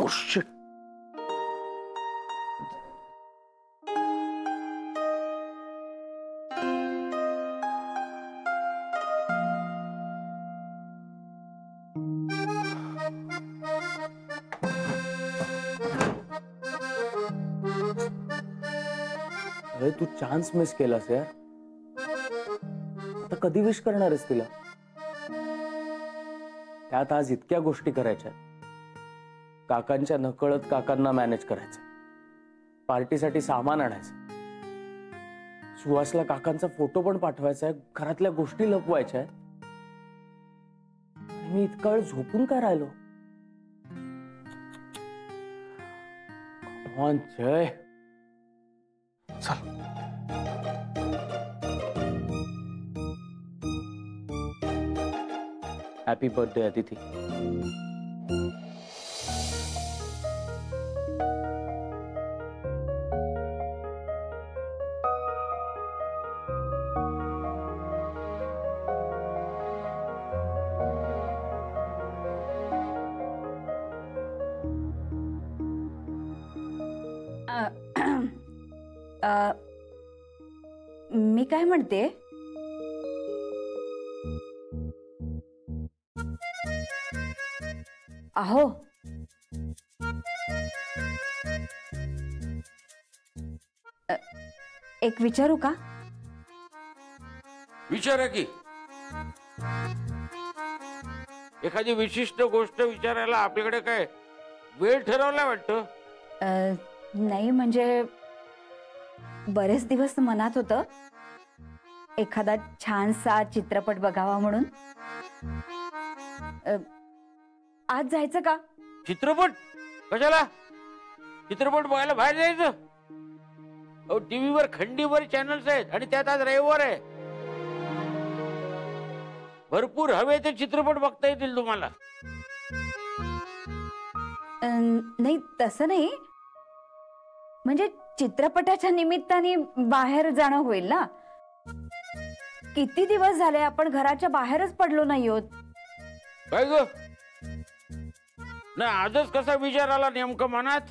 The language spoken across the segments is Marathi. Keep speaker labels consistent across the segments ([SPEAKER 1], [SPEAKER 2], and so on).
[SPEAKER 1] Oh shit. अरे तू चान्स मिस केलास यार. आता कधी विश करणार आहेस तिला? त्यात आज इतक्या गोष्टी करायच्या. काकांच्या नकळत काकांना मॅनेज करायचं, पार्टीसाठी सामान आणायचं, सुहासला काकांचा फोटो पण पाठवायचा आहे, घरातल्या गोष्टी लपवायच्या आहेत. मी इतका वेळ झोपून काय राहिलो? जय चल. Happy birthday Aditi.
[SPEAKER 2] मी काय म्हणते, अहो एक विचारू का?
[SPEAKER 1] विचारा की. एखादी विशिष्ट गोष्ट विचारायला आपल्याकडे काय वेळ ठरवला वाटतं?
[SPEAKER 2] नाही म्हणजे बरेच दिवस मनात होतं एखादा छानसा चित्रपट बघावा म्हणून. आज जायचं का?
[SPEAKER 1] चित्रपट? कशाला? चित्रपट बघायला बाहेर जायचं? टीव्हीवर खंडीवर चॅनल्स आहेत आणि त्यात आज रविवार आहे. भरपूर हवे ते चित्रपट बघता येतील तुम्हाला.
[SPEAKER 2] नाही तसं नाही, म्हणजे चित्रपटाच्या निमित्ताने बाहेर जाणं होईल ना. किती दिवस झाले आपण घराच्या बाहेरच पडलो नाही आहोत.
[SPEAKER 1] काय ग? ना आजच कसा विचार आला नेमकं मनात?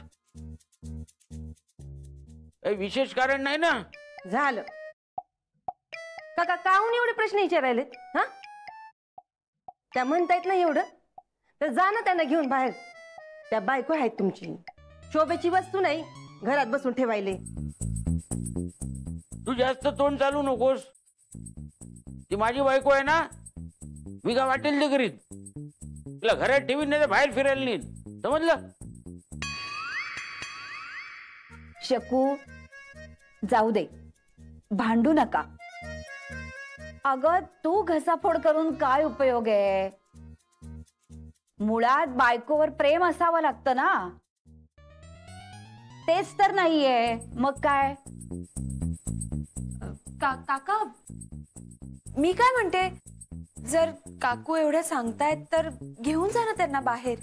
[SPEAKER 1] विशेष कारण नाही ना?
[SPEAKER 3] झालं काका, काहून एवढे प्रश्न विचारायले? हा, त्या म्हणतायत ना एवढं, तर जा ना त्यांना घेऊन बाहेर. त्या बायको आहेत तुमची, शोभेची वस्तू नाही घरात बसून ठेवायले.
[SPEAKER 1] तू जास्त तोंड चालू नकोस. ती माझी बायको आहे ना, मी का वाटेल ते करीत. तिला घरात ठेवीन नाही तर बाहेर फिरायला नेईन, समजलं?
[SPEAKER 2] शकू जाऊ दे, भांडू नका. अगं तू घसाफोड करून काय उपयोग आहे? मुळात बायकोवर प्रेम असावं लागतं ना. तेच तर नाहीये, मग काय?
[SPEAKER 4] काका मी काय म्हणते, जर काकू एवढ्या सांगतायत तर घेऊन जा ना त्यांना बाहेर.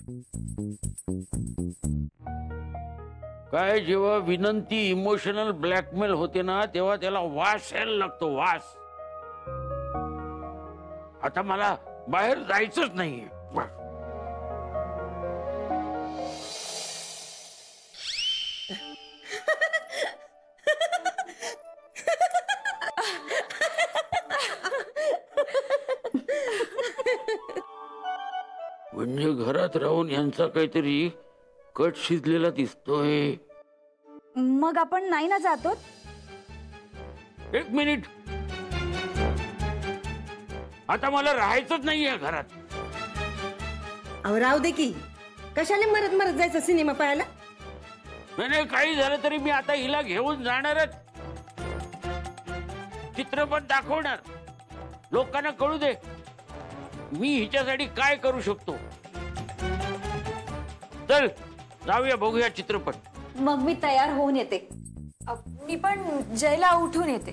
[SPEAKER 1] काय जेव्हा विनंती इमोशनल ब्लॅकमेल होते ना, तेव्हा त्याला वास यायला लागतो, वास. आता मला बाहेर जायचंच नाहीये. म्हणजे घरात राहून यांचा काहीतरी कट शिजलेला दिसतोय.
[SPEAKER 2] मग आपण नाही ना जातो?
[SPEAKER 1] एक मिनिट, आता मला राहायचंच नाहीये घरात.
[SPEAKER 3] अहो राहू दे की, कशाने मरत मरत जायचं सिनेमा पाहायला?
[SPEAKER 1] नाही, काही झालं तरी मी आता हिला घेऊन जाणारच. चित्रपट दाखवणार, लोकांना कळू दे मी हिच्यासाठी काय करू शकतो. चल जाऊया, बघूया चित्रपट.
[SPEAKER 2] मग मी तयार होऊन येते.
[SPEAKER 4] मी पण जयला उठून येते.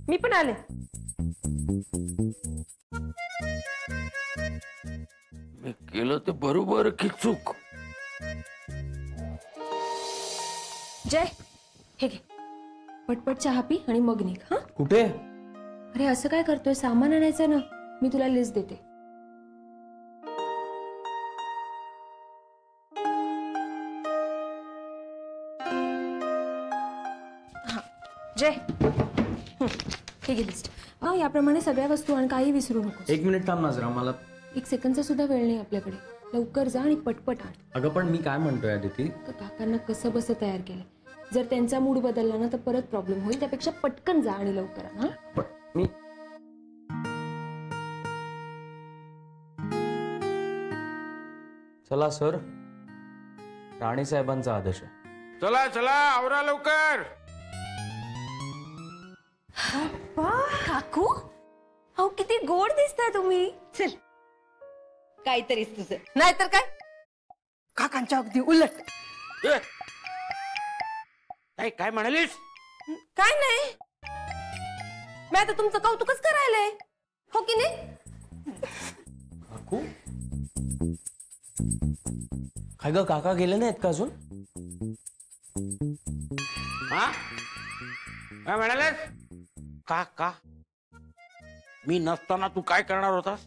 [SPEAKER 3] मी पण आले.
[SPEAKER 1] मी केलं ते बरोबर की चूक?
[SPEAKER 4] जय हे घे, पटपट चहा पी आणि मग निघ. हा
[SPEAKER 5] कुठे?
[SPEAKER 4] अरे असं काय करतोय, सामान आणायचं ना, मी तुला लिस्ट देते. जय हे घे लिस्ट. हा याप्रमाणे सगळ्या वस्तू आणि काही विसरू नको.
[SPEAKER 5] एक मिनिट थांब ना जरा, मला
[SPEAKER 4] 1 सेकंदचा सुद्धा वेळ नाही आपल्याकडे. लवकर जा आणि पटपट आण.
[SPEAKER 5] अगं पण मी काय म्हणतोय अदिती,
[SPEAKER 4] काकांना कसं बसं तयार केलं. जर त्यांचा मूड बदलला ना तर परत प्रॉब्लेम होईल. त्यापेक्षा पटकन जा आणि लवकर आण.
[SPEAKER 5] पण मी चला सर, राणी साहेबांचा आदेश आहे.
[SPEAKER 1] चला चला आवरा लवकर.
[SPEAKER 2] काकू अहो किती गोड दिसताय तुम्ही.
[SPEAKER 3] चल काहीतरीच तुझं, नाहीतर काय काकांच्या अगदी उलट.
[SPEAKER 1] ए, काय म्हणालीस?
[SPEAKER 3] काय नाही, मी आता तुमचं कौतुकच करायलंय, हो की नाही?
[SPEAKER 5] काकू काय ग, काका गेले नाहीत का अजून?
[SPEAKER 1] हा काय म्हणालेस? का मी नसताना तू काय करणार होतास?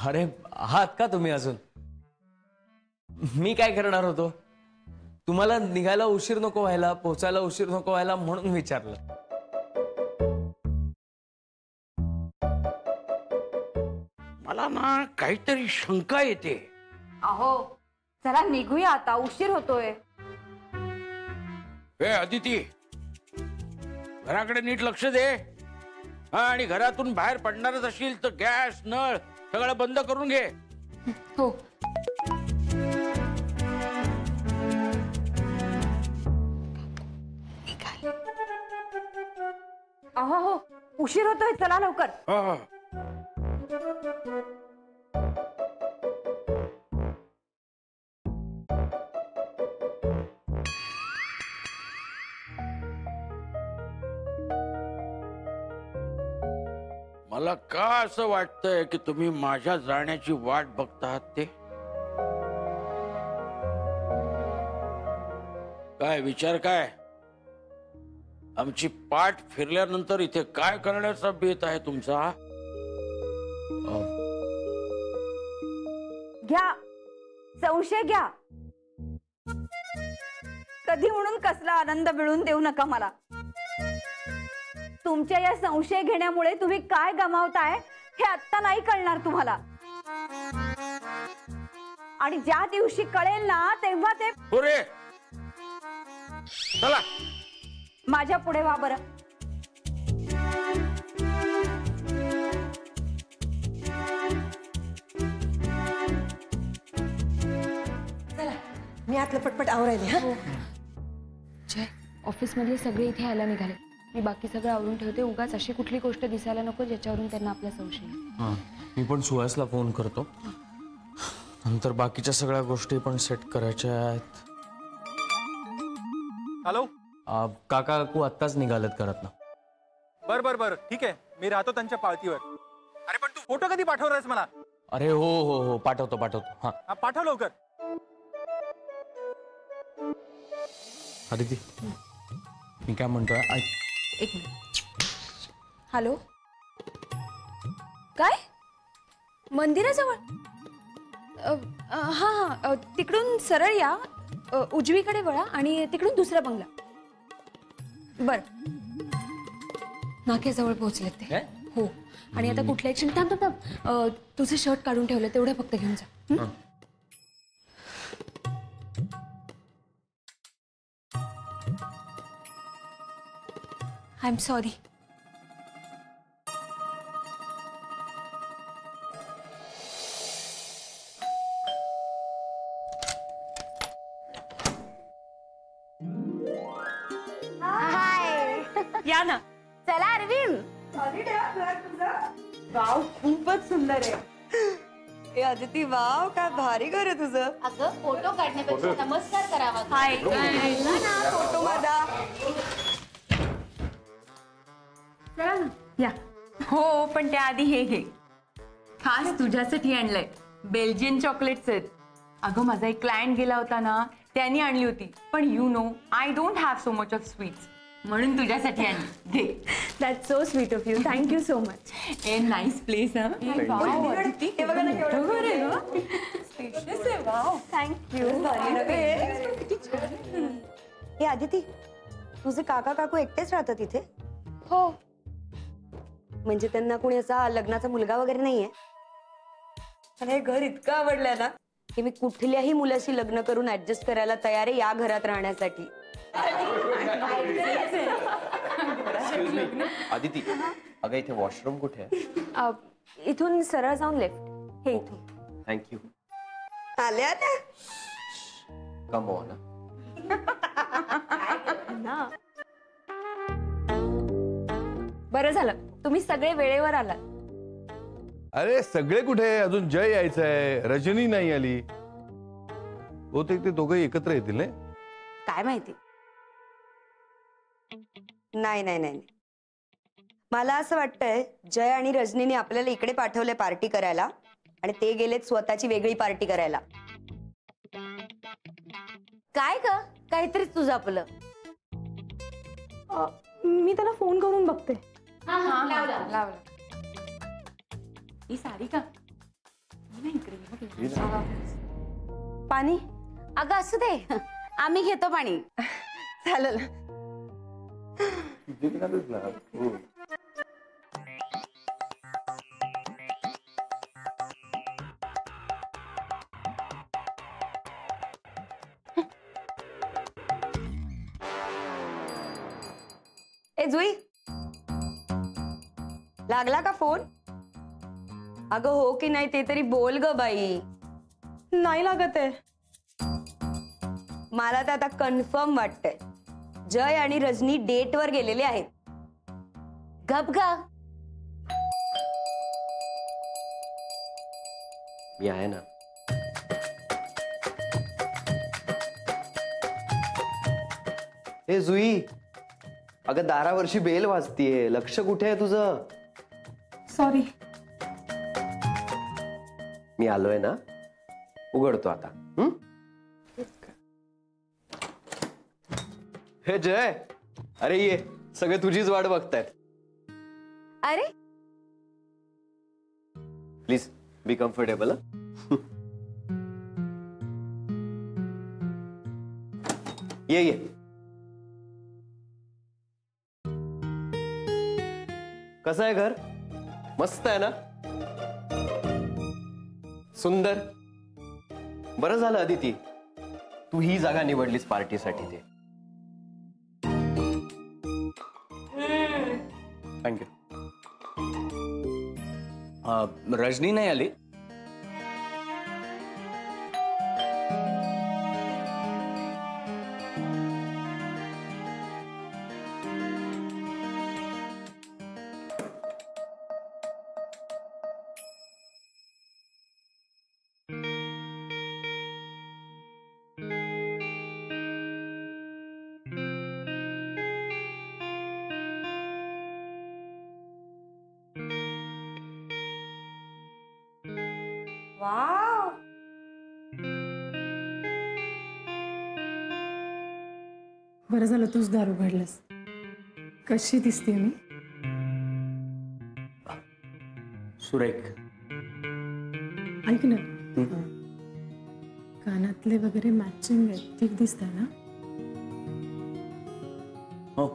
[SPEAKER 5] अरे आहात का तुम्ही अजून? मी काय करणार होतो? तुम्हाला निघायला उशीर नको व्हायला, पोचायला उशीर नको व्हायला म्हणून विचारलं.
[SPEAKER 1] मला ना काहीतरी शंका येते.
[SPEAKER 2] अहो चला निघूया आता, उशीर होतोय.
[SPEAKER 1] हे अदिती, घराकडे नीट लक्ष दे. हा, आणि घरातून बाहेर पडणारच असशील तर गॅस नळ सगळं बंद करून घे.
[SPEAKER 4] हो.
[SPEAKER 2] अहो हो उशीर होतोय, चला लवकर.
[SPEAKER 1] हा. मला का असं वाटतंय की तुम्ही माझ्या जाण्याची वाट बघतात ते? काय विचार काय? आमची पाठ फिरल्यानंतर इथे काय करण्याचा बेत आहे तुमचा?
[SPEAKER 2] घ्या संशय घ्या. कधी म्हणून कसला आनंद मिळून देऊ नका मला. तुमच्या या संशय घेण्यामुळे तुम्ही काय गमावताय हे आत्ता नाही कळणार तुम्हाला. आणि ज्या दिवशी कळेल ना तेव्हा ते.
[SPEAKER 1] पुरे चला
[SPEAKER 2] माझ्या पुढे व्हा बरं.
[SPEAKER 3] चला मी आतलं पटपट आवरायले. हा
[SPEAKER 4] जय ऑफिस मधले सगळे इथे यायला निघाले. मी बाकी सगळं आवरून ठेवते. उगाच अशी कुठली गोष्ट दिसायला नको ज्याच्यावरून त्यांना आपला संशय.
[SPEAKER 5] मी पण सुहासला फोन करतो. नंतर बाकीच्या सगळ्या गोष्टी पण सेट करायच्या आहेत.
[SPEAKER 6] हॅलो
[SPEAKER 5] काका काकू आत्ताच निघालेत करत ना.
[SPEAKER 6] बर ठीक आहे, मी राहतो त्यांच्या पाळतीवर. अरे पण तू फोटो कधी पाठवणार आहेस मला?
[SPEAKER 5] अरे हो पाठवतो. हा
[SPEAKER 6] पाठव लवकर.
[SPEAKER 5] अदिती मी काय म्हणतोय ऐक.
[SPEAKER 4] एक मिनिट.
[SPEAKER 2] हॅलो काय मंदिराजवळ?
[SPEAKER 4] हा तिकडून सरळ या, उजवीकडे वळा आणि तिकडून दुसरा बंगला. बर नाक्याजवळ पोहोचले ते.
[SPEAKER 5] काय?
[SPEAKER 4] हो. आणि आता कुठल्या क्षणी थांब तुझं शर्ट काढून ठेवलं तेवढं फक्त घेऊन जा. I am sorry. या ना.
[SPEAKER 2] चला अरविंद.
[SPEAKER 3] वाव खूपच सुंदर आहे. ए अदिती वाव काय भारी घर आहे तुझं.
[SPEAKER 7] अगं फोटो काढण्यापेक्षा नमस्कार करावा.
[SPEAKER 4] हाय.
[SPEAKER 3] फोटो माझा.
[SPEAKER 4] या.
[SPEAKER 8] हो पण त्याआधी हे घे, खास तुझ्यासाठी आणलंय. बेल्जियन चॉकलेट्स आहेत. अगं माझा एक क्लायंट गेला होता ना, त्यांनी आणली होती. पण you know I don't have so much of sweets, म्हणून तुझ्यासाठी आणली. घे.
[SPEAKER 4] That's so sweet of you. Thank you so much.
[SPEAKER 8] A nice place. हा
[SPEAKER 3] हे बघा ना केवढं घर आहे ग.
[SPEAKER 4] थँक्यू.
[SPEAKER 3] हे आदिती, तुझे काका काकू एकटेच राहतात इथे?
[SPEAKER 4] हो.
[SPEAKER 3] म्हणजे त्यांना कोणी असा लग्नाचा मुलगा वगैरे नाहीये? मला हे घर इतकं आवडलंय ना की मी कुठल्याही मुलाशी लग्न करून ऍडजस्ट करायला तयार आहे या घरात राहण्यासाठी.
[SPEAKER 5] आदिती, अगं इथे वॉशरूम कुठे आहे?
[SPEAKER 2] इथून सरळ जाऊन लेफ्ट. हे इथून.
[SPEAKER 5] थँक्यू.
[SPEAKER 3] आल्या ना.
[SPEAKER 5] Come on.
[SPEAKER 2] बरं झालं तुम्ही सगळे वेळेवर आलात.
[SPEAKER 9] अरे सगळे कुठे? अजून जय यायचंय, रजनी नाही आली. होते ते दोघे एकत्र येतील ना?
[SPEAKER 3] काय माहिती. नाही नाही नाही, मला असं वाटतंय जय आणि रजनीने आपल्याला इकडे पाठवले पार्टी करायला आणि ते गेलेत स्वतःची वेगळी पार्टी करायला. काय ग? काहीतरीच तुझं आपलं.
[SPEAKER 2] मी त्याला फोन करून बघते.
[SPEAKER 8] लावला. ही साडी का?
[SPEAKER 2] पाणी? अगं असू दे, आम्ही घेतो पाणी.
[SPEAKER 3] चालेल. ए जुई, लागला का फोन? अगं हो की नाही ते तरी बोल ग बाई.
[SPEAKER 2] नाही लागत आहे.
[SPEAKER 3] मला तर आता कन्फर्म वाटतंय जय आणि रजनी डेटवर गेलेले आहेत. गप गा.
[SPEAKER 5] मी आहे ना. ए जुई, अगं दारावरची बेल वाजतीये, लक्ष कुठे आहे तुझं?
[SPEAKER 2] सॉरी.
[SPEAKER 5] मी आलोय ना, उघडतो आता. हे जय, अरे ये, सगळे तुझीच वाट बघतायत.
[SPEAKER 3] अरे
[SPEAKER 5] प्लीज बी कम्फर्टेबल. ये ये. कसं आहे घर? मस्त आहे ना? सुंदर. बरं झालं अदिती तू ही जागा निवडलीस पार्टीसाठी. ते थँक्यू. रजनी नाही आली?
[SPEAKER 3] वाव.
[SPEAKER 10] बरं झालं तूच दार उघडलंस. कशी दिसते मी?
[SPEAKER 5] सुरेख.
[SPEAKER 10] ऐक ना, कानातले वगैरे मॅचिंग आहेत, ठीक दिसतंय ना?
[SPEAKER 5] हो.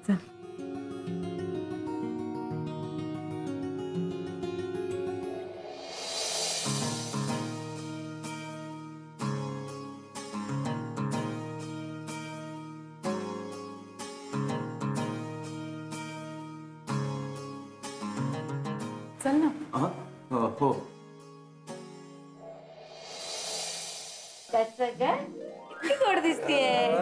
[SPEAKER 10] चल. चल ना.
[SPEAKER 5] हो.
[SPEAKER 3] त्याचं काय किती गोड दिसतेय.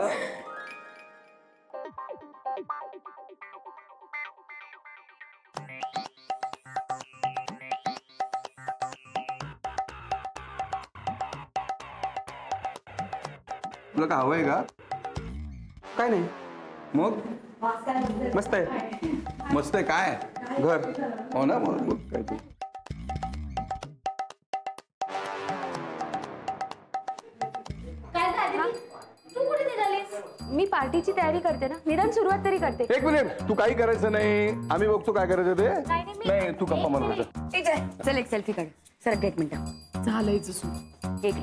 [SPEAKER 6] तुला का हवंय का? काय नाही मग. मस्त आहे. मस्त आहे. काय घर? हो ना. मग काय तू
[SPEAKER 2] मी पार्टीची तयारी करते ना, निदान सुरुवात तरी करते.
[SPEAKER 9] एक मिनिट, तू काही करायचं नाही, आम्ही बघतो काय करायचं ते. नाही तू गप्पा मारू.
[SPEAKER 3] चल एक सेल्फी काढ. सर एक मिनिट.
[SPEAKER 10] झालंय जसू.
[SPEAKER 3] एक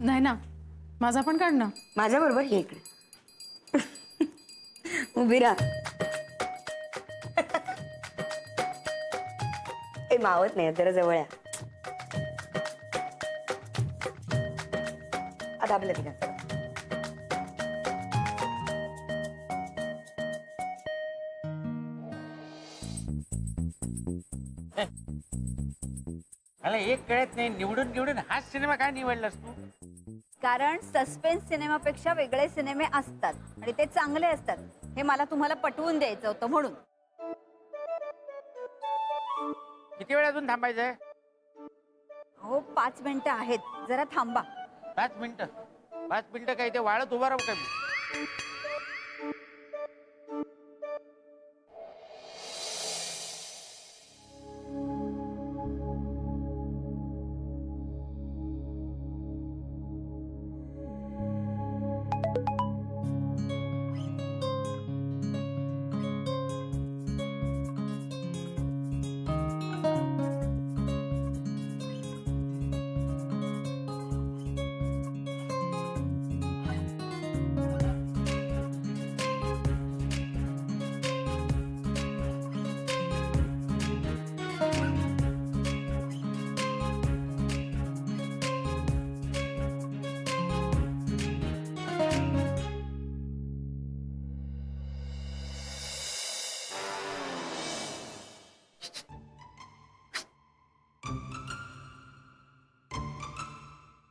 [SPEAKER 10] नाही ना, माझा पण काढ ना.
[SPEAKER 3] माझ्या बरोबर ये इकडे. उभी राहा. ए मावत नाही जरा जवळ या. आता आपल्या तिघांचं
[SPEAKER 1] मला एक कळत नाही, निवडून निवडून हाच सिनेमा काय निवडलास तू?
[SPEAKER 2] कारण सस्पेन्स सिनेमापेक्षा वेगळे सिनेमे असतात आणि ते चांगले असतात हे मला तुम्हाला पटवून द्यायचं होतं म्हणून.
[SPEAKER 1] किती वेळ अजून थांबायचंय?
[SPEAKER 2] हो 5 मिनिटं आहेत, जरा थांबा.
[SPEAKER 1] 5 मिनिटं? 5 मिनिटं काय ते वाळत उभा राहू काय मी?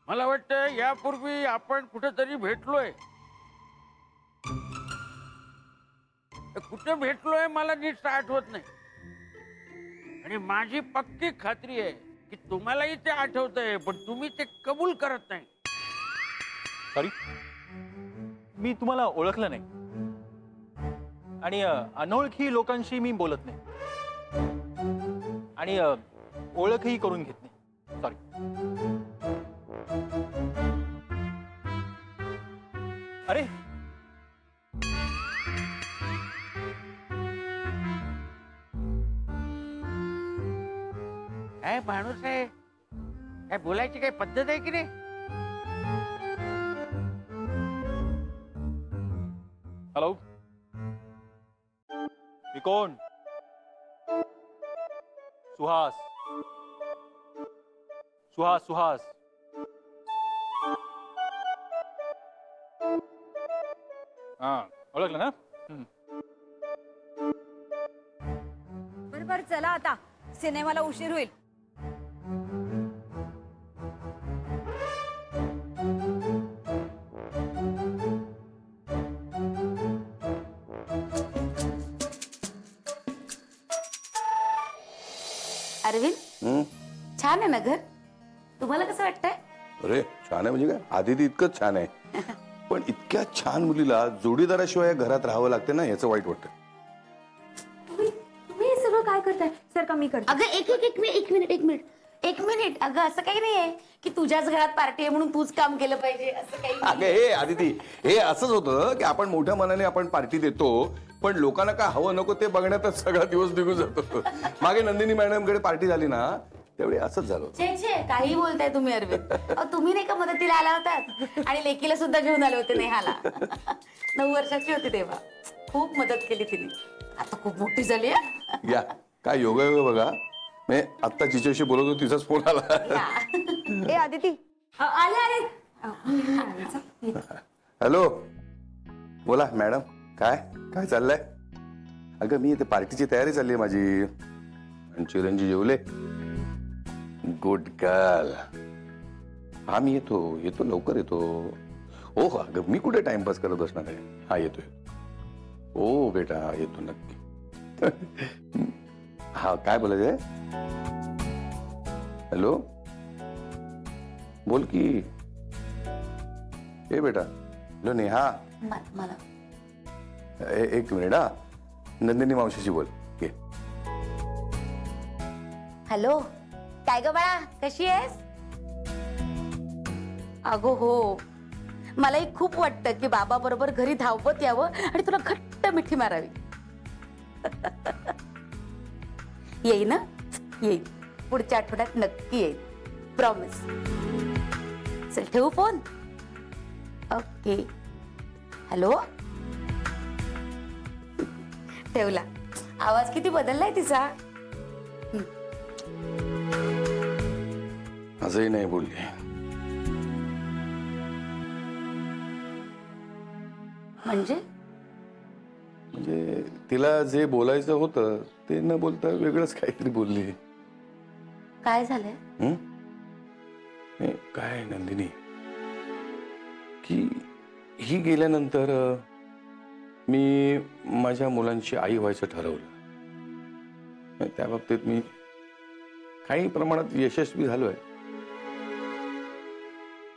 [SPEAKER 1] मला वाटतं यापूर्वी आपण कुठेतरी भेटलोय. कुठे भेटलोय मला नीट आठवत नाही आणि माझी पक्की खात्री आहे की तुम्हालाही ते आठवतंय, पण तुम्ही ते कबूल करत नाही.
[SPEAKER 11] सॉरी, मी तुम्हाला ओळखलं नाही आणि अनोळखी लोकांशी मी बोलत नाही आणि ओळखही करून घेत नाही. सॉरी. अरे
[SPEAKER 1] काय माणूस आहे, काय बोलायची काही पद्धत आहे की नाही?
[SPEAKER 11] हॅलो, मी कोण? सुहास. सुहास. सुहास. हा, ओळखलं ना?
[SPEAKER 2] बरोबर, चला आता, सिनेमाला उशीर होईल.
[SPEAKER 12] अरविंद, छान आहे ना घर? तुम्हाला कसं वाटतंय?
[SPEAKER 9] अरे छान आहे म्हणजे काय, आदिती इतकंच छान आहे, पण इतक्या छान मुलीला जोडीदाराशिवाय घरात राहावं लागते ना, याचं वाईट वाटतं.
[SPEAKER 12] तुम्ही हे सगळं काय करताय? सर का मी करते? अगं एक मिनिट अगं, असं काही नाहीये की तुझ्याच घरात पार्टी आहे म्हणून तूच काम केलं पाहिजे असं काही.
[SPEAKER 9] अगं हे आदिती, हे असंच होतं की आपण मोठ्या मनाने आपण पार्टी देतो, पण लोकांना काय हवं नको ते बघण्यातच सगळा दिवस निघून जातो. मागे नंदिनी मॅडमकडे पार्टी झाली ना, त्यावेळी असंच झालं.
[SPEAKER 12] छे काही बोलताय तुम्ही अरविंद. तुम्ही नाही का मदतीला आला होतात आणि लेकीला सुद्धा घेऊन आले होते नेहाला. 9 वर्षाची होती तेव्हा. खूप मदत केली तिने. आता खूप मोठी झाली आहे.
[SPEAKER 9] या काय योगायोग बघा, मी आत्ता जिच्याशी बोलत होतो तिचाच फोन आला.
[SPEAKER 3] ए आदिती,
[SPEAKER 12] आले.
[SPEAKER 9] हॅलो, बोला मॅडम. काय काय चाललंय? अगं मी इथे पार्टीची तयारी चालली आहे माझी. आणि चिरंजी जेवले? Good girl. हा मी येतो लवकर येतो. हो अगं मी कुठे टाइमपास करत बसणार आहे. हा येतोय. ओ बेटा येतो नक्की. हा काय बोलायचंय? हॅलो बोल की. हे बेटा. हॅलो नेहा.
[SPEAKER 12] मला
[SPEAKER 9] एक मिनिट. हा नंदिनी मावशीशी बोल.
[SPEAKER 12] हॅलो, काय ग बाळा, कशी आहेस? अगो हो, मलाही खूप वाटतं की बाबा बरोबर घरी धावपत यावं आणि तुला घट्ट मिठी मारावी. येई ना? येईल, पुढच्या आठवड्यात नक्की येईल, प्रॉमिस. चल ठेवू फोन. ओके. हॅलो. ठेवला. आवाज किती बदललाय तिचा.
[SPEAKER 9] आजही नाही बोलली.
[SPEAKER 12] म्हणजे
[SPEAKER 9] तिला जे बोलायचं होतं ते न बोलता वेगळंच काहीतरी बोलली.
[SPEAKER 12] काय झालंय?
[SPEAKER 9] काय नंदिनी, की ही गेल्यानंतर मी माझ्या मुलांची आई व्हायचं ठरवलं. त्या बाबतीत मी काही प्रमाणात यशस्वी झालोय.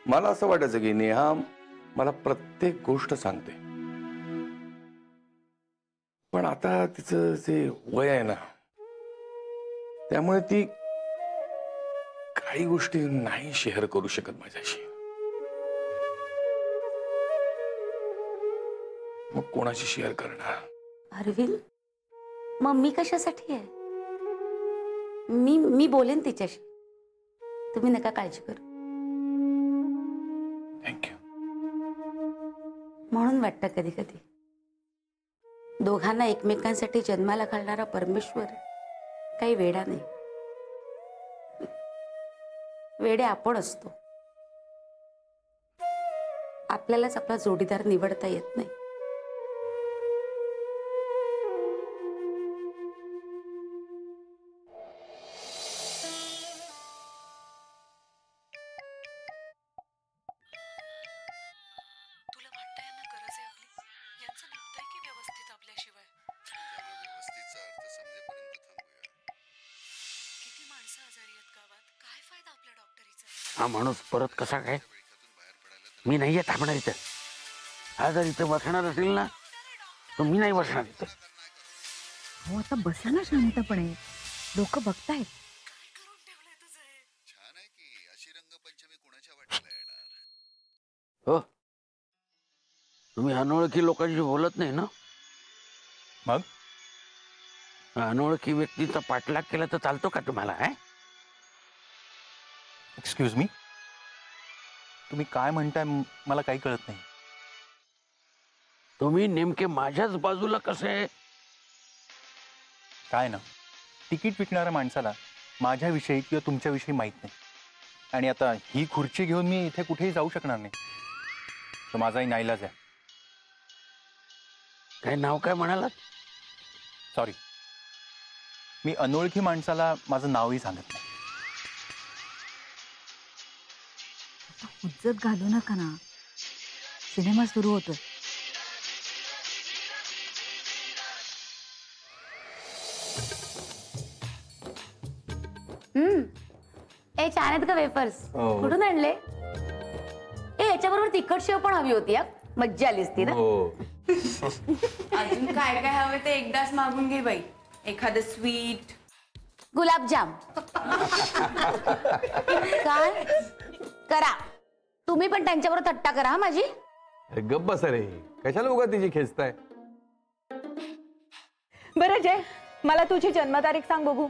[SPEAKER 9] मला असं वाटायचं की नेहा मला प्रत्येक गोष्ट सांगते, पण आता तिचं जे वय आहे ना, त्यामुळे ती काही गोष्टी नाही शेअर करू शकत माझ्याशी. मग कोणाशी शेअर करणार?
[SPEAKER 12] अरविंद, मग मी कशासाठी आहे? मी बोलेन तिच्याशी. तुम्ही नका काळजी करू.
[SPEAKER 9] थँक्यू.
[SPEAKER 12] म्हणून वाटतं कधी कधी दोघांना एकमेकांसाठी जन्माला घालणारा परमेश्वर काही वेडा नाही. वेडे आपण असतो. आपल्यालाच आपला जोडीदार निवडता येत नाही.
[SPEAKER 1] हा माणूस परत कसा काय? मी नाहीये थांबणार इथं. हा जर इथं बसणार असेल ना तर मी नाही बसणार इथं.
[SPEAKER 2] हो आता बसा ना शांतपणे, लोक बघतायत.
[SPEAKER 1] हो, तुम्ही अनोळखी लोकांशी बोलत नाही ना?
[SPEAKER 11] मग
[SPEAKER 1] अनोळखी व्यक्तीचा पाठलाग केला तर चालतो का तुम्हाला?
[SPEAKER 11] एक्सक्यूज मी, तुम्ही काय म्हणताय मला काही कळत नाही.
[SPEAKER 1] तुम्ही नेमके माझ्याच बाजूला कसे?
[SPEAKER 11] काय ना, तिकीट विकणाऱ्या माणसाला माझ्याविषयी किंवा तुमच्याविषयी माहीत नाही. आणि आता ही खुर्ची घेऊन मी इथे कुठेही जाऊ शकणार नाही. तो माझाही नाईलाज आहे.
[SPEAKER 1] काय नाव काय म्हणालात?
[SPEAKER 11] सॉरी, मी अनोळखी माणसाला माझं नावही सांगत नाही.
[SPEAKER 2] हुज्जत घालू नका ना, सिनेमा सुरू होतोय.
[SPEAKER 12] ए छान आहेत का वेफर्स? कुठून आणले? ए याच्याबरोबर तिखट शेव पण हवी होती. मज्जा आली असती ना.
[SPEAKER 4] अजून काय काय हवे ते एकदाच मागून घे बाई. एखादं स्वीट,
[SPEAKER 12] गुलाबजाम. काय करा तुम्ही पण त्यांच्याबरोबर थट्टा करा. हा माझी.
[SPEAKER 6] गप्प बसा रे, कशाला उगा तिची खेचताय?
[SPEAKER 8] बरं जय, मला तुझी जन्मतारीख सांग बघू.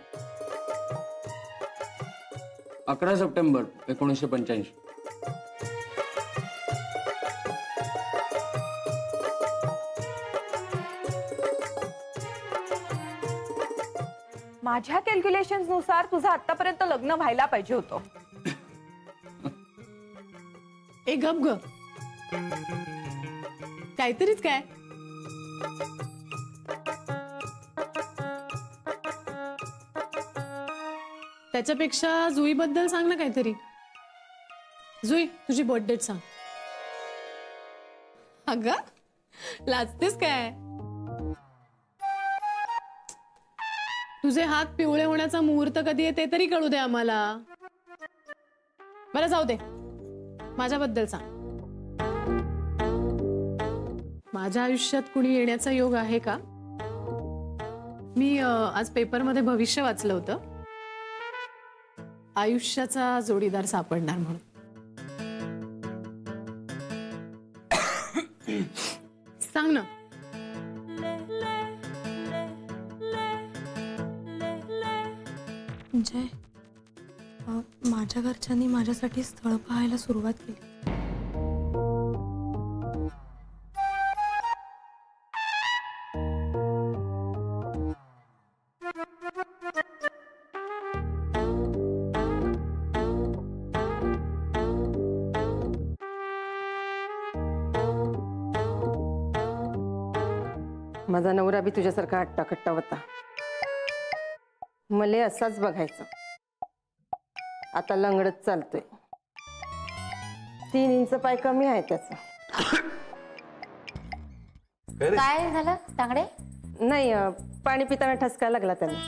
[SPEAKER 5] 11 सप्टेंबर 1985.
[SPEAKER 8] माझ्या कॅल्क्युलेशन्स नुसार तुझं आतापर्यंत लग्न व्हायला पाहिजे होतं.
[SPEAKER 10] ए गप ग, काहीतरीच काय. त्याच्यापेक्षा जुई बद्दल सांग ना काहीतरी. जुई, तुझी बर्थ डेट सांग. अगं लाजतेस काय? तुझे हात पिवळे होण्याचा मुहूर्त कधी आहे ते तरी कळू दे आम्हाला. बरं जाऊ दे, माझ्याबद्दल सांग. माझ्या आयुष्यात कुणी येण्याचा योग आहे का? मी आज पेपरमध्ये भविष्य वाचलं होतं, आयुष्याचा जोडीदार सापडणार म्हणून. सांग ना.
[SPEAKER 4] जय, माझ्या घरच्यांनी माझ्यासाठी स्थळ पाहायला सुरुवात केली.
[SPEAKER 3] माझा नवरा बी तुझ्यासारखा हट्टाकट्टा होता. मले असाच बघायचं. आता लंगडत चालतोय. 3 इंच पाय कमी आहे त्याचा.
[SPEAKER 12] काय झालं तांगडे?
[SPEAKER 3] नाही पाणी पिताना ठसका लागला त्याला.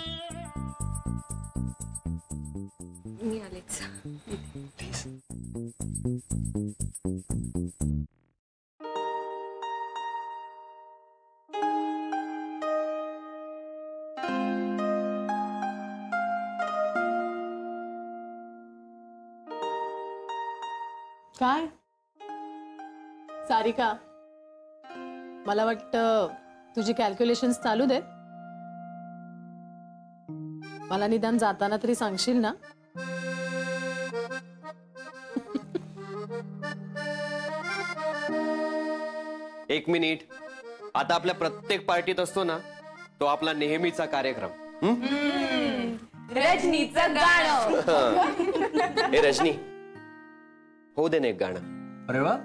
[SPEAKER 4] मी आलेच.
[SPEAKER 10] काय सारिका, मला वाटतं तुझी कॅल्क्युलेशन्स चालू दे. मला निदान जाताना तरी सांगशील ना?
[SPEAKER 13] एक मिनिट. आता आपल्या प्रत्येक पार्टीत असतो ना तो आपला नेहमीचा कार्यक्रम.
[SPEAKER 8] रजनीचं गाणं.
[SPEAKER 13] हे रजनी, हो दे ना एक गाणं.
[SPEAKER 5] अरे वा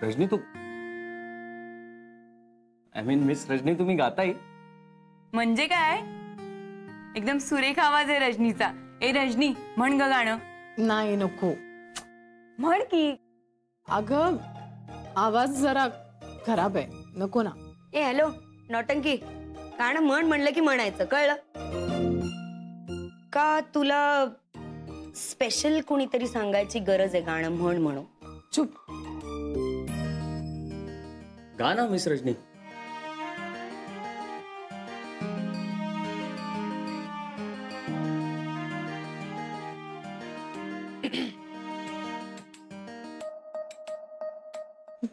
[SPEAKER 5] रजनी, तू मिस रजनी, तुम्ही गाताय?
[SPEAKER 8] म्हणजे काय, एकदम सुरेख आवाज आहे रजनीचा. ए रजनी, म्हण ग गाणं.
[SPEAKER 10] नाही नको.
[SPEAKER 8] म्हण की.
[SPEAKER 10] अगं आवाज जरा खराब आहे, नको ना.
[SPEAKER 14] ए हॅलो नौटंकी, गाणं म्हण म्हणलं की म्हणायचं, कळलं का? तुला स्पेशल कोणीतरी सांगायची गरज आहे गाणं म्हण म्हणून?
[SPEAKER 10] चुप.
[SPEAKER 5] गाणं मिस रजनी.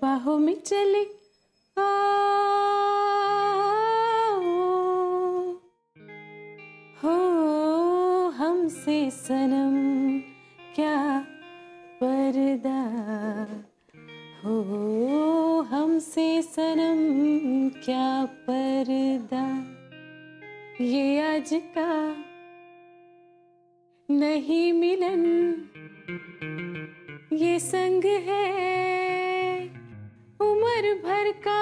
[SPEAKER 10] बाहों में चले हो हमसे सनम क्या पर्दा, हो हमसे सनम क्या पर्दा, ये आज का नहीं मिलन, ये संग है उम्र भर का.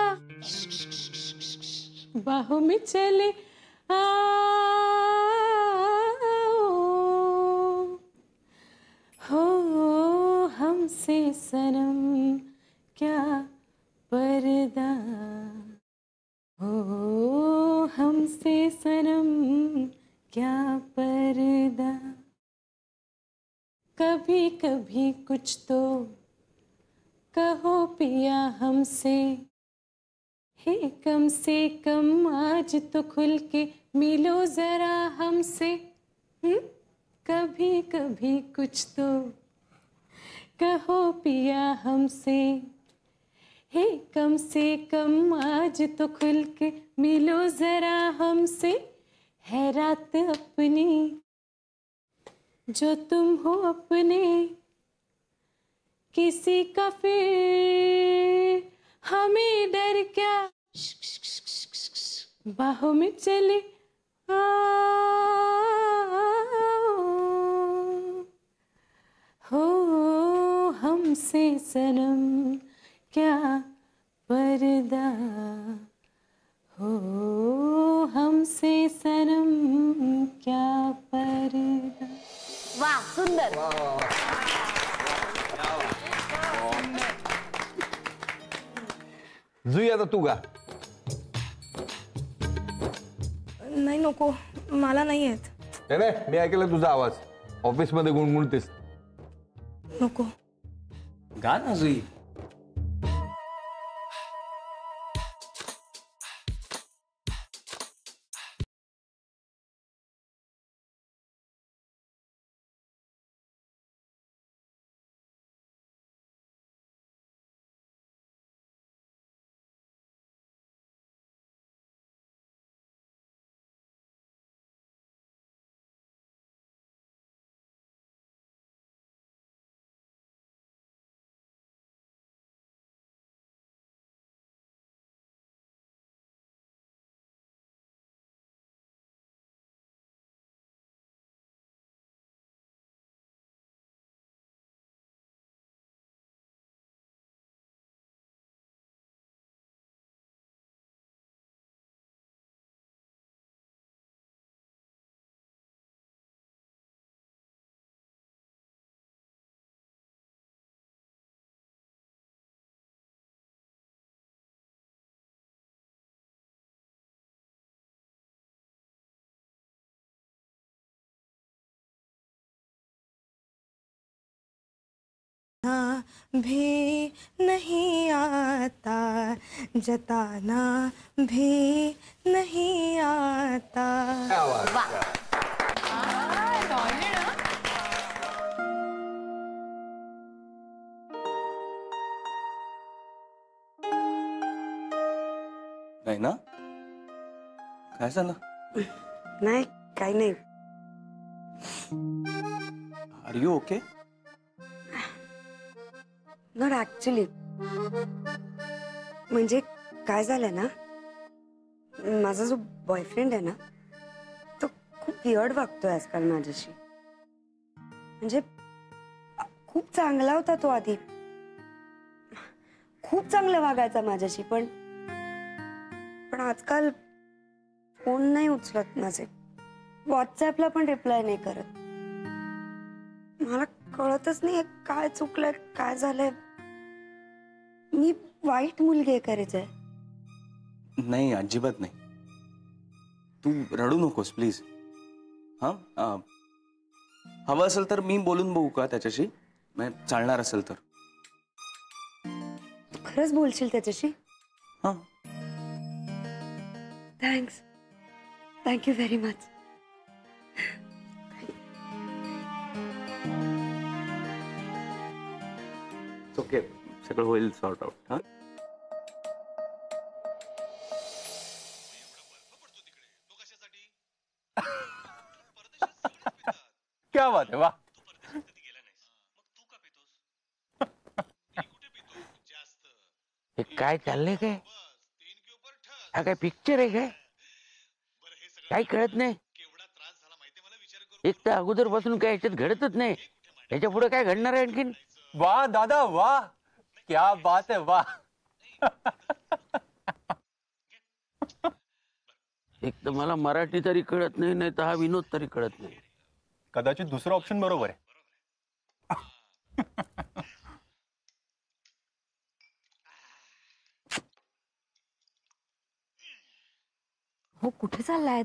[SPEAKER 10] बाहों में चले हो हमसे सनम क्या पर्दा, हो हमसे सनम क्या पर्दा. कभी कभी कुछ तो कहो पिया हमसे, हे कम से कम आज तो खुल के मिलो जरा हमसे. कभी कभी कुछ तो कहो पिया हमसे, हे कम से कम आज तो खुल के मिलो जरा हमसे. है रात अपनी जो तुम हो अपने, किसी का फिर हमें डर क्या. बाहों में चले हो हमसे सनम क्या पर्दा, हो हमसे सनम क्या पर्दा.
[SPEAKER 14] वाह सुंदर.
[SPEAKER 6] जुई आता तू गा.
[SPEAKER 4] नाही नको, मला नाही येत.
[SPEAKER 6] नाही मी ऐकलं तुझा आवाज ऑफिसमध्ये गुणगुणतेस.
[SPEAKER 4] नको.
[SPEAKER 5] गा ना जुई.
[SPEAKER 15] कहना भी नहीं आता, जताना भी नहीं आता.
[SPEAKER 6] नाही ना? काय झालं?
[SPEAKER 14] नाही काही नाही.
[SPEAKER 6] Are you okay?
[SPEAKER 14] Not actually. म्हणजे काय झालं ना, माझा जो बॉयफ्रेंड आहे ना तो खूप वियर्ड वागतोय आजकाल माझ्याशी. म्हणजे खूप चांगला होता तो आधी, खूप चांगलं वागायचा माझ्याशी, पण आजकाल फोन नाही उचलत माझे, व्हॉट्सअपला पण रिप्लाय नाही करत. मला कळतच नाही काय चुकलंय, काय झालंय. मी वाईट मुलगी आहे करायचंय.
[SPEAKER 6] नाही अजिबात नाही. तू रडू नकोस प्लीज. हा हवं असेल तर मी बोलून बघू का त्याच्याशी, चालणार असेल तर.
[SPEAKER 14] खरंच बोलशील त्याच्याशी?
[SPEAKER 6] हा.
[SPEAKER 14] Thanks. Thank you very much.
[SPEAKER 6] Okay, सगळं होईल सॉर्ट आउट. हा
[SPEAKER 11] क्या बात आहे. वा,
[SPEAKER 1] हे काय चाललंय काय? हा काय पिक्चर आहे काय? काय कळत नाही. एक तर अगोदर पासून काय याच्यात घडतच नाही, याच्या पुढे काय घडणार आहे आणखीन?
[SPEAKER 11] वाह दादा वाह, क्या बात है. वाह.
[SPEAKER 1] एक तर मला मराठी तरी कळत नाही, नाही तर हा विनोद तरी कळत नाही.
[SPEAKER 11] कदाचित दुसरं ऑप्शन बरोबर आहे.
[SPEAKER 2] हो, कुठे चाललाय?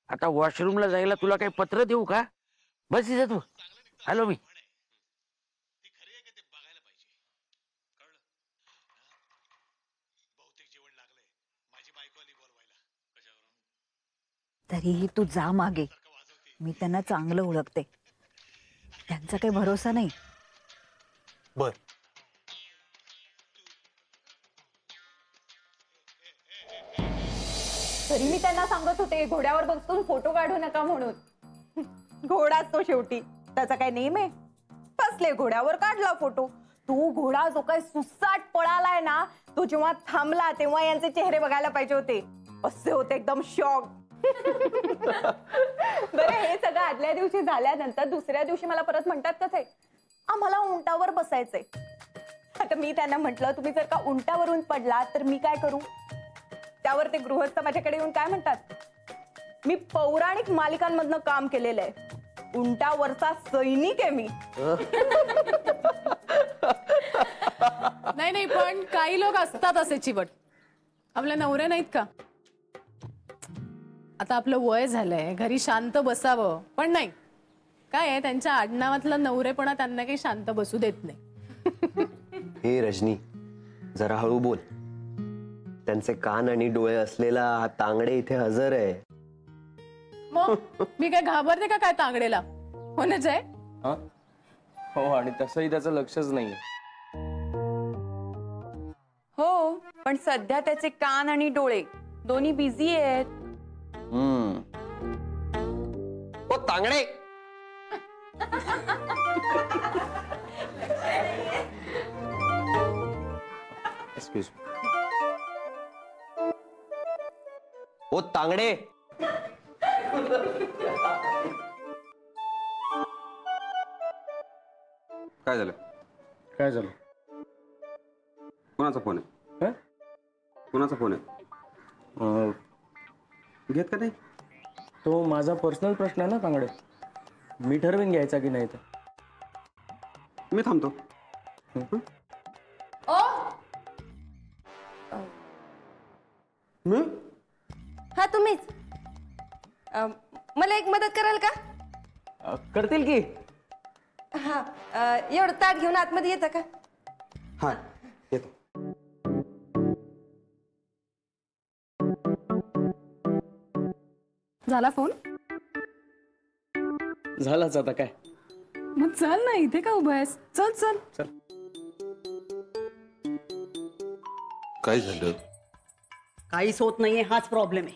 [SPEAKER 1] आता वॉशरूमला जायला तुला काही पत्र देऊ का? बस इथं तू. आलो मी.
[SPEAKER 2] तरीही तू जा मागे. मी त्यांना चांगलं ओळखते, त्यांचा काही भरोसा नाही.
[SPEAKER 11] बर.
[SPEAKER 8] तरी मी त्यांना सांगत होते घोड्यावर बसून फोटो काढू नका म्हणून. घोडाच तो शेवटी, त्याचा काय नेम आहे. बसले घोड्यावर काढला फोटो. तो घोडा जो काय सुसाट पळालाय ना, तो जेव्हा थांबला तेव्हा यांचे चेहरे बघायला पाहिजे होते. असे होते एकदम शॉक. बरं, हे सगळं आदल्या दिवशी झाल्यानंतर दुसऱ्या दिवशी मला परत म्हणतात कसे, आम्हाला उंटावर बसायचंय. आता मी त्यांना म्हटलं तुम्ही जर का उंटावरून पडला तर मी काय करू? त्यावर ते गृहस्थ माझ्याकडे येऊन काय म्हणतात, मी पौराणिक मालिकांमधनं काम केलेलं आहे, उंटावरचा सैनिक आहे मी.
[SPEAKER 10] नाही नाही, पण काही लोक असतात असे चिवट. आपल्या नवरे नाहीत का? आता आपलं वय झालंय, घरी शांत बसावं, पण नाही. काय आहे, त्यांच्या आडनावातलं नवरेपणा त्यांना काही शांत बसू देत नाही.
[SPEAKER 13] हे रजनी, जरा हळू बोल. त्यांचे कान आणि डोळे असलेला हा तांगडे इथे हजर आहे.
[SPEAKER 10] मग मी काय घाबरते का काय तांगडेला? हो ना जय?
[SPEAKER 5] हो, आणि तसंही त्याचं लक्षच नाही.
[SPEAKER 8] हो, पण सध्या त्याचे कान आणि डोळे दोन्ही बिझी आहेत.
[SPEAKER 13] ओ तांगडे,
[SPEAKER 5] एक्सक्यूज.
[SPEAKER 13] ओ तांगडे.
[SPEAKER 6] काय झालं?
[SPEAKER 5] काय झालं?
[SPEAKER 6] कोणाचा फोन आहे? कोणाचा फोन आहे? घेत का नाही?
[SPEAKER 5] तो माझा पर्सनल प्रश्न आहे ना तांगडे. मी ठरवीन घ्यायचा की नाही. तर
[SPEAKER 6] मी थांबतो.
[SPEAKER 3] हा तुम्हीच. मला एक मदत कराल का?
[SPEAKER 5] करतील की.
[SPEAKER 3] हा एवढं ताट घेऊन आतमध्ये येतं का?
[SPEAKER 6] हा येतो.
[SPEAKER 10] झाला फोन?
[SPEAKER 5] झालाच आता काय.
[SPEAKER 10] मग चल ना, इथे का उभा आहेस? चल चल
[SPEAKER 5] चल.
[SPEAKER 9] काय झालं?
[SPEAKER 16] काहीच होत नाहीये, हाच प्रॉब्लेम आहे.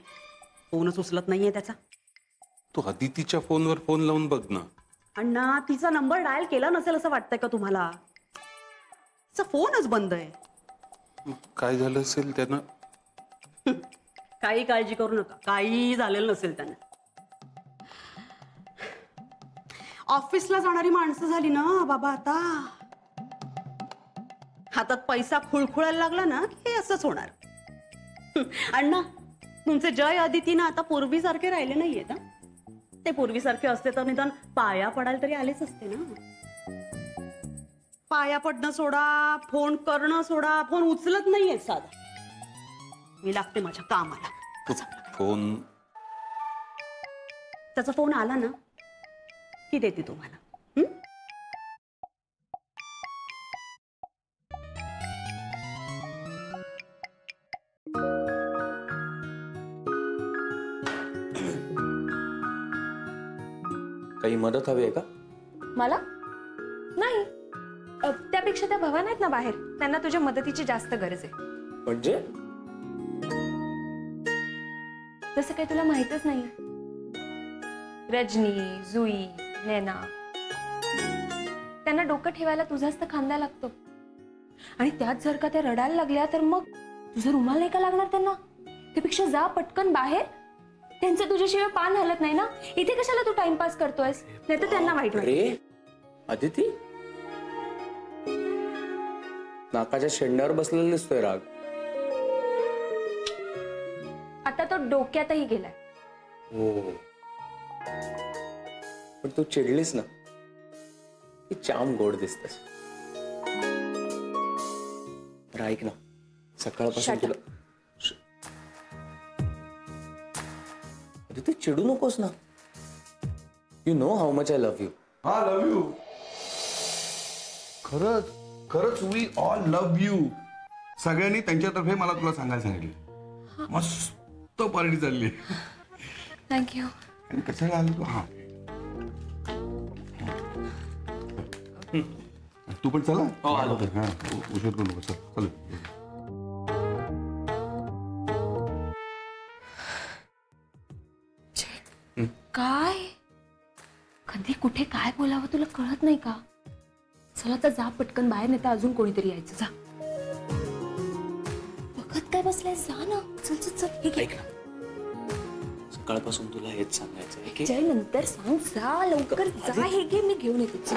[SPEAKER 16] फोनच उचलत नाहीये त्याचा.
[SPEAKER 9] तू अदितीच्या फोनवर फोन लावून बघ ना.
[SPEAKER 16] अण्णा, तिचा नंबर डायल केला नसेल असं वाटतंय का तुम्हाला? तिचा फोनच बंद आहे.
[SPEAKER 9] काय झालं असेल त्यानं?
[SPEAKER 16] काही काळजी करू नका, काही झालेलं नसेल त्यानं. ऑफिसला जाणारी माणसं झाली ना बाबा आता. हातात पैसा खुळखुळायला लागला ना की हे असंच होणार. अण्णा, तुमचे जय आदिती ना आता पूर्वीसारखे राहिले नाहीयेत. ते पूर्वीसारखे असते तर निदान पाया पडायला तरी आलेच असते ना. पाया पडणं सोडा, फोन करणं सोडा, फोन उचलत नाहीये साधा. मी लागते माझ्या कामाला.
[SPEAKER 9] फोन
[SPEAKER 16] त्याचा फोन आला ना की देते तुम्हाला.
[SPEAKER 5] काही मदत हवी आहे का?
[SPEAKER 4] मला नाही, त्यापेक्षा त्या भवान आहेत ना बाहेर, त्यांना तुझ्या मदतीची जास्त गरज आहे.
[SPEAKER 5] म्हणजे
[SPEAKER 4] जसं काही तुला माहितच नाही. रजनी, जुई, नैना, त्यांना डोकं ठेवायला तुझाच तर खांदा लागतो. आणि त्यात जर का त्या रडायला लागल्या तर मग तुझं रुमाल नाही का लागणार त्यांना? त्यापेक्षा जा पटकन बाहेर. त्यांचं तुझ्याशिवाय पान हलत नाही ना. इथे कशाला तू टाइमपास करतोयस? नाही तर त्यांना वाईट वाटेल.
[SPEAKER 5] अरे अदिती, नाकाच्या शेंड्यावर बसलेला दिसतोय राग.
[SPEAKER 4] आता तो डोक्यातही गेलाय.
[SPEAKER 5] हो, पण तू चिडलीस ना की जाम गोड दिसतेस. तर ऐक ना, सकाळपासून तुला तू चिडू नकोस ना. You know how much I love you.
[SPEAKER 9] हा, लव्ह यू. खरंच खरंच वी ऑल लव्ह यू. सगळ्यांनी त्यांच्यातर्फे मला तुला सांगायला सांगितलं. मस्त पार्टी चालली.
[SPEAKER 4] थँक्यू.
[SPEAKER 9] आणि कशाला आलो तू? हा, तू पण चला. हा, उशीर करू नको. चल.
[SPEAKER 4] काय कधी कुठे काय बोलावं तुला कळत नाही का? चला तर जा पटकन बाहेर, नाही तर अजून कोणीतरी यायचं. जा. बघत काय बसलाय? जा ना. चल चल चल. हे घे.
[SPEAKER 5] सकाळपासून तुला हेच सांगायचं आहे की
[SPEAKER 4] जय, नंतर सांग. जा लवकर जा. हे घे, मी घेऊन येते. चल.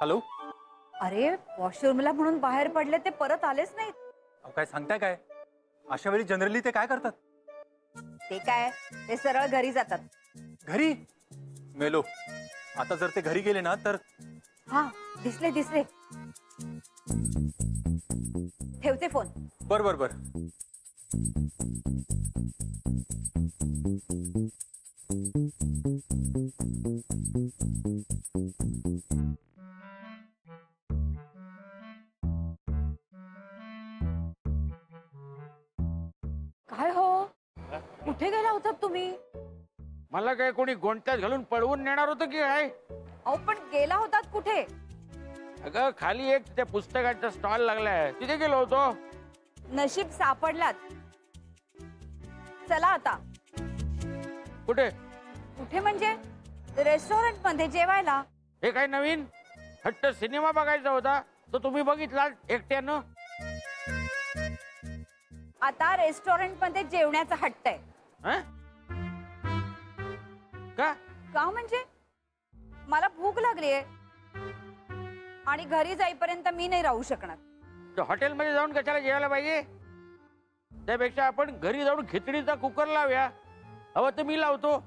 [SPEAKER 11] हॅलो.
[SPEAKER 2] अरे वॉशरूमला म्हणून बाहेर पडले, ते परत आलेच नाहीत.
[SPEAKER 11] काय सांगताय काय? अशा वेळी जनरली ते काय करतात?
[SPEAKER 2] ते काय, ते सरळ घरी जातात.
[SPEAKER 11] घरी? मेलो. आता जर ते घरी गेले ना तर.
[SPEAKER 2] हा, दिसले. ठेवते फोन.
[SPEAKER 11] बर.
[SPEAKER 2] काय हो, कुठे गेला होतात तुम्ही?
[SPEAKER 1] मला काय कोणी गोंट्यात घालून पळवून नेणार होतं की काय?
[SPEAKER 2] अहो पण गेला होतात कुठे?
[SPEAKER 1] अगं खाली एक त्या पुस्तकाचा स्टॉल लागलाय, तिथे गेलो होतो.
[SPEAKER 2] नशीब सापडलात. चला आता.
[SPEAKER 1] कुठे?
[SPEAKER 2] कुठे म्हणजे रेस्टॉरंट मध्ये जेवायला.
[SPEAKER 1] हे काय नवीन हट्ट सिनेमा बघायचा होता तो तुम्ही बघितला एकट्यानं?
[SPEAKER 2] आता रेस्टॉरंट मध्ये जेवण्याचा हट्ट आहे. का म्हणजे मला भूक लागलीये आणि घरी जाईपर्यंत मी नाही राहू शकणार.
[SPEAKER 1] हॉटेलमध्ये जाऊन कशाला जेवायला पाहिजे? त्यापेक्षा आपण घरी जाऊन खिचडीचा कुकर लावूया. हवं तर मी लावतो.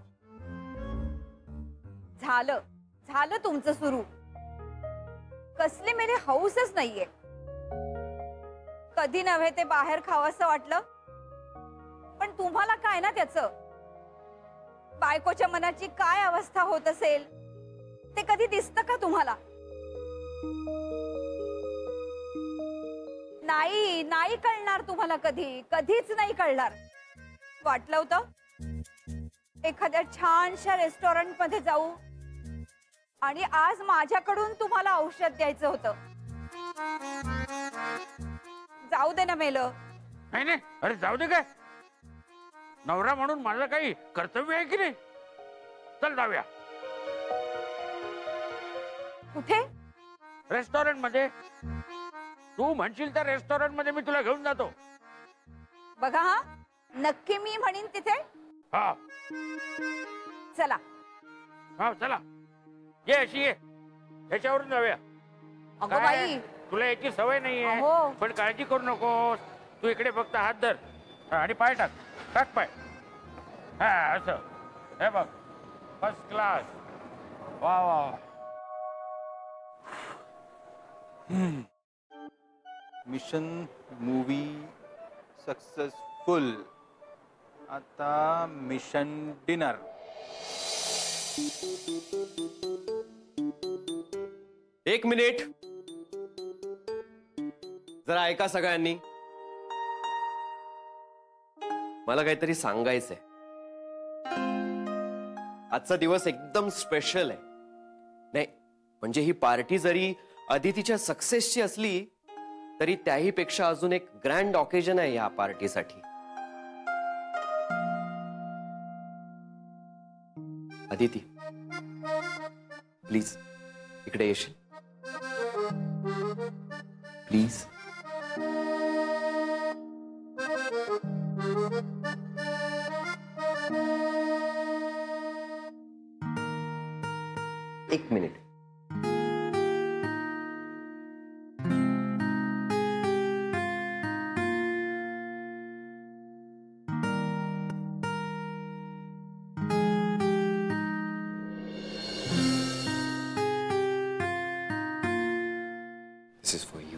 [SPEAKER 2] झालं तुमचं सुरू. कसले मेरे हौसच नाहीये. कधी नव्हे ते बाहेर खावंसं वाटलं. पण तुम्हाला काय ना त्याचं, बायकोच्या मनाची काय अवस्था होत असेल ते कधी दिसतं का तुम्हाला? नाही नाही कळणार तुम्हाला, कधी कधीच नाही कळणार. वाटलं होतं एखाद्या छानशा रेस्टॉरंट मध्ये जाऊ आणि आज माझ्याकडून तुम्हाला औषध द्यायचं होतं. जाऊ दे ना मेलं.
[SPEAKER 1] नाही नाही, अरे जाऊ दे काय, नवरा म्हणून माझं काही कर्तव्य आहे की नाही. चल जाऊया.
[SPEAKER 2] कुठे?
[SPEAKER 1] रेस्टॉरंट मध्ये. तू म्हणशील त्या रेस्टॉरंट मध्ये मी तुला घेऊन जातो.
[SPEAKER 2] बघा हा, नक्की मी म्हणीन तिथे.
[SPEAKER 1] हा
[SPEAKER 2] चला.
[SPEAKER 1] हा चला, ये अशी ये, ह्याच्यावरून जाऊया.
[SPEAKER 2] अगं बाई,
[SPEAKER 1] तुला याची सवय नाहीये, पण काळजी करू नकोस. तू इकडे फक्त हात धर आणि पाय टाक. टाक पाय. हा असं. हे बघ, फर्स्ट क्लास. वा वा.
[SPEAKER 11] Mission movie successful. आता मिशन डिनर.
[SPEAKER 13] एक मिनिट, जरा ऐका सगळ्यांनी. मला काहीतरी सांगायचंय. आजचा दिवस एकदम स्पेशल आहे. नाही म्हणजे ही पार्टी जरी अदितीच्या सक्सेसची असली तरी त्याही पेक्षा अजून एक ग्रँड ऑकेजन आहे या पार्टीसाठी. अदिती प्लीज इकडे येशील प्लीज. एक minute. This is for you.